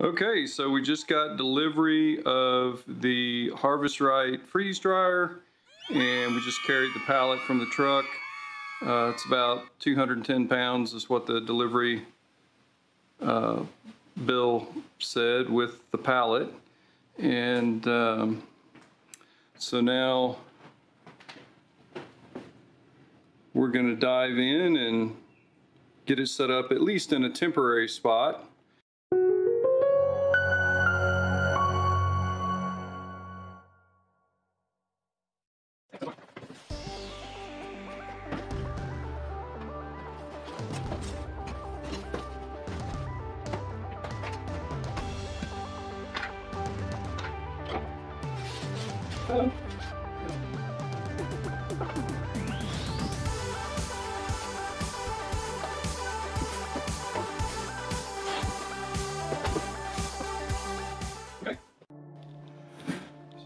Okay, so we just got delivery of the Harvest Right freeze dryer, and we just carried the pallet from the truck. It's about 210 pounds is what the delivery bill said with the pallet. And so now we're going to dive in and get it set up at least in a temporary spot.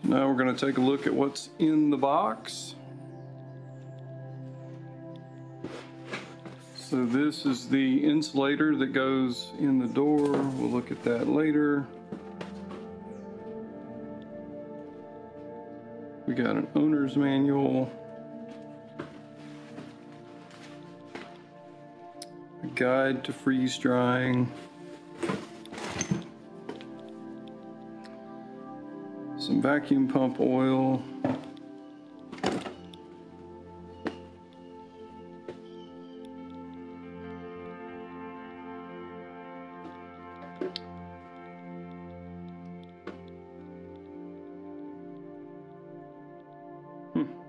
Now we're going to take a look at what's in the box. So this is the insulator that goes in the door. We'll look at that later. We got an owner's manual, a guide to freeze drying, some vacuum pump oil,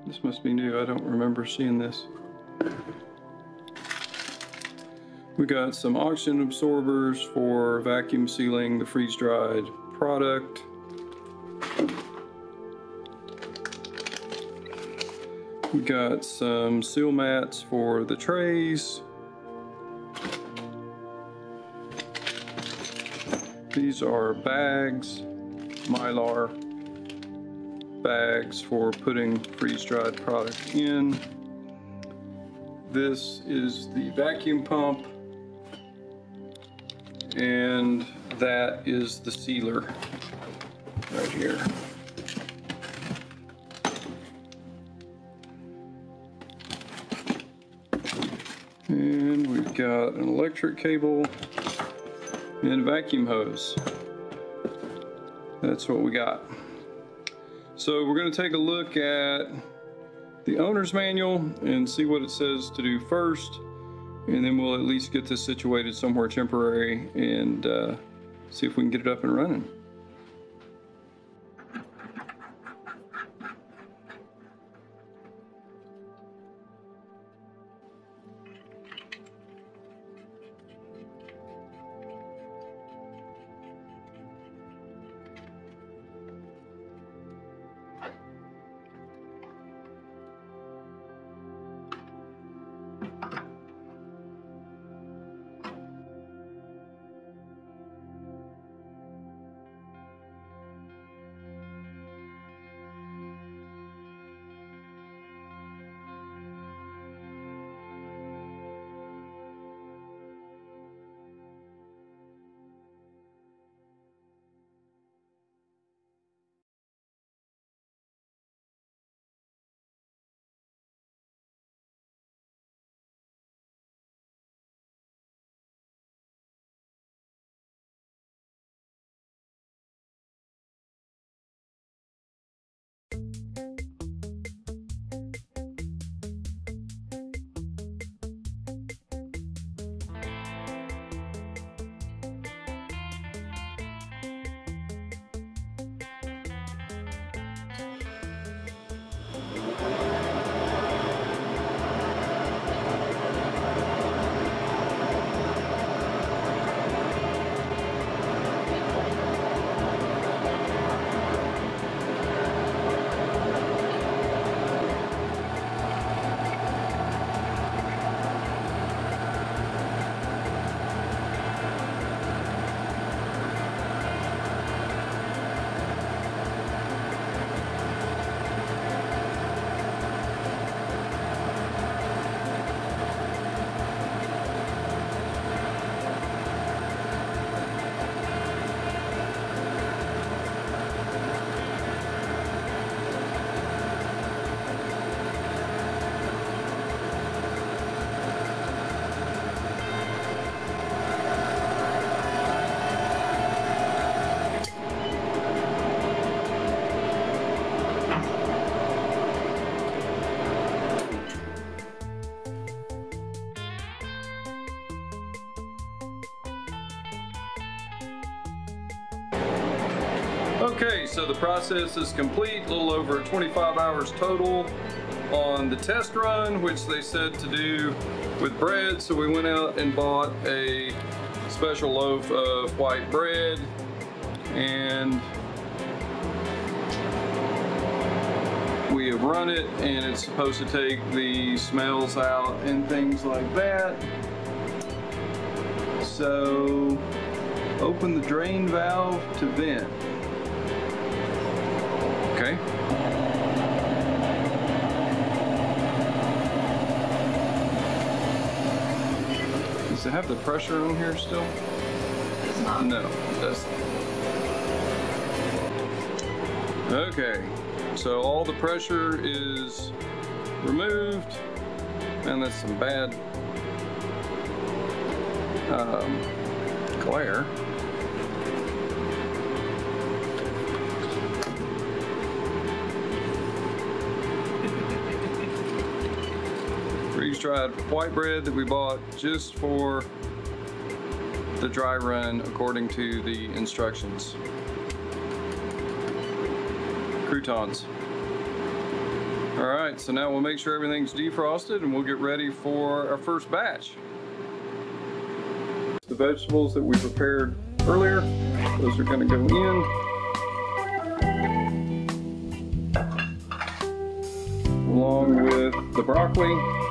this must be new. I don't remember seeing this. We got some oxygen absorbers for vacuum sealing the freeze-dried product. We got some seal mats for the trays. These are bags, Mylar bags for putting freeze-dried product in. This is the vacuum pump, and that is the sealer right here. And we've got an electric cable and a vacuum hose. That's what we got. So we're going to take a look at the owner's manual and see what it says to do first, and then we'll at least get this situated somewhere temporary and see if we can get it up and running. Okay, so the process is complete, a little over 25 hours total on the test run, which they said to do with bread. So we went out and bought a special loaf of white bread, and we have run it, and it's supposed to take the smells out and things like that. So open the drain valve to vent. Okay. Does it have the pressure on here still? It's not. No, it doesn't. Okay, so all the pressure is removed, and that's some bad glare. Freeze-dried white bread that we bought just for the dry run according to the instructions. Croutons. All right, so now we'll make sure everything's defrosted and we'll get ready for our first batch. The vegetables that we prepared earlier, those are going to go in. Along with the broccoli.